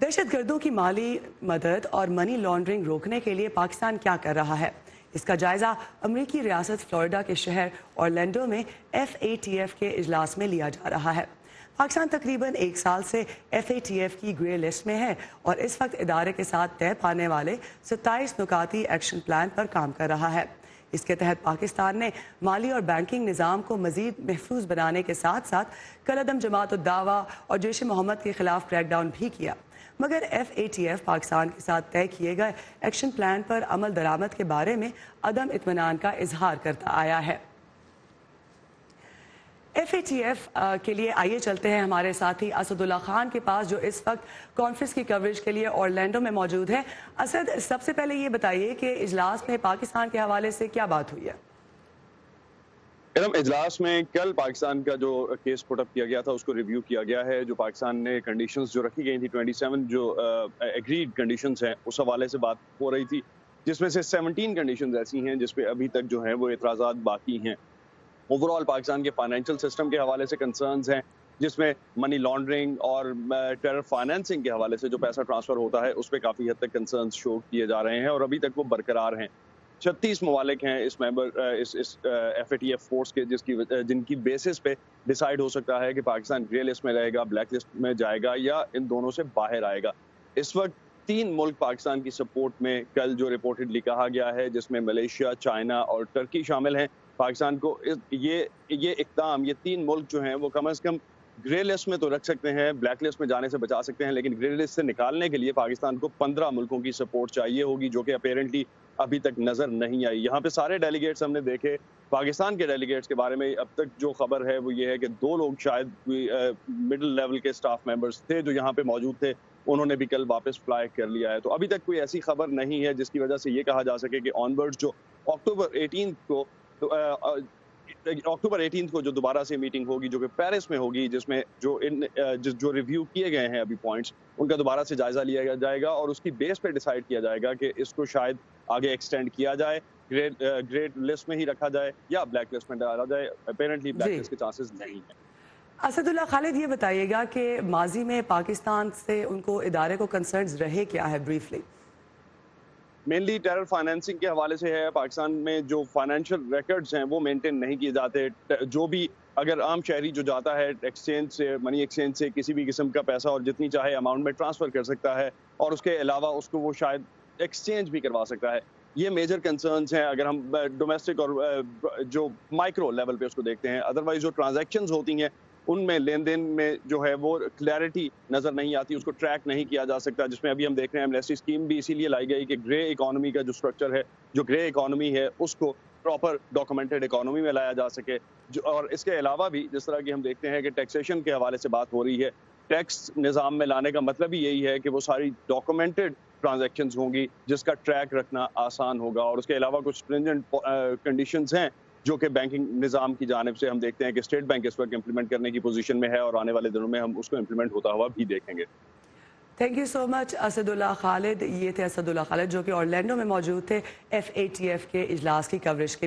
दहशत गर्दों की माली मदद और मनी लॉन्ड्रिंग रोकने के लिए पाकिस्तान क्या कर रहा है, इसका जायजा अमरीकी रियासत फ्लोरिडा के शहर ऑरलैंडो में FATF के इजलास में लिया जा रहा है। पाकिस्तान तकरीबन एक साल से FATF की ग्रे लिस्ट में है और इस वक्त इदारे के साथ तय पाने वाले 27 नुकाती एक्शन प्लान पर काम कर रहा है। इसके तहत पाकिस्तान ने माली और बैंकिंग निज़ाम को मजीद महफूज बनाने के साथ साथ कलअदम जमात उद दावा और जैश मोहम्मद के खिलाफ क्रैकडाउन भी किया, मगर FATF पाकिस्तान के साथ तय किए गए एक्शन प्लान पर अमल दरामद के बारे में अदम इत्मीनान का इजहार करता आया है। FATF के लिए आइए चलते हैं हमारे साथी असदुल्ला खान के पास, जो इस वक्त कॉन्फ्रेंस की कवरेज के लिए ऑरलैंडो में मौजूद है। असद, सबसे पहले ये बताइए कि इजलास में पाकिस्तान के हवाले से क्या बात हुई है? इजलास में कल पाकिस्तान का जो केस पुटअप किया गया था उसको रिव्यू किया गया है। जो पाकिस्तान ने कंडीशंस जो रखी गई थी 27 जो एग्रीड कंडीशंस हैं उस हवाले से बात हो रही थी, जिसमें से 17 कंडीशंस ऐसी हैं जिसपे अभी तक जो है वो एतराज़ात बाकी हैं। ओवरऑल पाकिस्तान के फाइनेंशियल सिस्टम के हवाले से कंसर्न्स हैं, जिसमें मनी लॉन्ड्रिंग और टेरर फाइनेंसिंग के हवाले से जो पैसा ट्रांसफर होता है उस पर काफ़ी हद तक कंसर्न्स शो किए जा रहे हैं और अभी तक वो बरकरार हैं। 36 ममालिक हैं इस FATF फोर्स के जिनकी बेसिस पे डिसाइड हो सकता है कि पाकिस्तान ग्रे लिस्ट में रहेगा, ब्लैक लिस्ट में जाएगा या इन दोनों से बाहर आएगा। इस वक्त 3 मुल्क पाकिस्तान की सपोर्ट में कल जो रिपोर्टेडली कहा गया है, जिसमें मलेशिया, चाइना और टर्की शामिल हैं। पाकिस्तान को ये इक़दाम, ये 3 मुल्क जो हैं वो कम से कम ग्रे लिस्ट में तो रख सकते हैं, ब्लैक लिस्ट में जाने से बचा सकते हैं, लेकिन ग्रे लिस्ट से निकालने के लिए पाकिस्तान को 15 मुल्कों की सपोर्ट चाहिए होगी, जो कि अपेरेंटली अभी तक नजर नहीं आई। यहाँ पे सारे डेलीगेट्स हमने देखे। पाकिस्तान के डेलीगेट्स के बारे में अब तक जो खबर है वो ये है कि 2 लोग शायद मिडिल लेवल के स्टाफ मेंबर्स थे जो यहाँ पे मौजूद थे, उन्होंने भी कल वापस फ्लाई कर लिया है। तो अभी तक कोई ऐसी खबर नहीं है जिसकी वजह से ये कहा जा सके कि ऑनवर्ड्स जो अक्टूबर 18 को जो दोबारा से मीटिंग होगी, जो कि पेरिस में होगी, जिसमें जो रिव्यू किए गए हैं अभी पॉइंट्स, उनका दोबारा से जायजा लिया जाएगा और उसकी बेस पे डिसाइड किया जाएगा कि इसको शायद आगे एक्सटेंड किया जाए, ग्रेड लिस्ट में ही रखा जाए या ब्लैक लिस्ट में डाला जाए। अपेरेंटली ब्लैक लिस्ट के चांसेस नहीं है। असदुल्ला खालिद, ये बताइएगा कि माजी में पाकिस्तान से उनको इदारे को कंसर्न्स रहे क्या है ब्रीफली? मेनली टेरर फाइनेंसिंग के हवाले से है। पाकिस्तान में जो फाइनेंशियल रिकॉर्ड्स हैं वो मेंटेन नहीं किए जाते। जो भी अगर आम शहरी जो जाता है एक्सचेंज से, मनी एक्सचेंज से किसी भी किस्म का पैसा और जितनी चाहे अमाउंट में ट्रांसफ़र कर सकता है और उसके अलावा उसको वो शायद एक्सचेंज भी करवा सकता है। ये मेजर कंसर्न्स हैं अगर हम डोमेस्टिक और जो माइक्रो लेवल पे उसको देखते हैं। अदरवाइज जो ट्रांजैक्शंस होती हैं उनमें लेन देन में जो है वो क्लैरिटी नज़र नहीं आती, उसको ट्रैक नहीं किया जा सकता, जिसमें अभी हम देख रहे हैं एमनेस्टी स्कीम भी इसीलिए लाई गई कि ग्रे इकोनॉमी का जो स्ट्रक्चर है, जो ग्रे इकोनॉमी है, उसको प्रॉपर डॉक्यूमेंटेड इकोनॉमी में लाया जा सके। और इसके अलावा भी जिस तरह की हम देखते हैं कि टैक्सेशन के हवाले से बात हो रही है, टैक्स निज़ाम में लाने का मतलब ही यही है कि वो सारी डॉक्यूमेंटेड ट्रांजैक्शंस होंगी जिसका ट्रैक रखना आसान होगा। और उसके अलावा कुछ स्ट्रिंजेंट कंडीशंस हैं जो कि बैंकिंग निज़ाम की जानिब से हम देखते हैं कि स्टेट बैंक इस वक्त इम्प्लीमेंट करने की पोजीशन में है और आने वाले दिनों में हम उसको इम्प्लीमेंट होता हुआ भी देखेंगे। Thank you so much Asadullah Khalid. ये थे असदुल्ला खालिद जो कि ऑरलैंडो में मौजूद थे FATF के इजलास की कवरेज के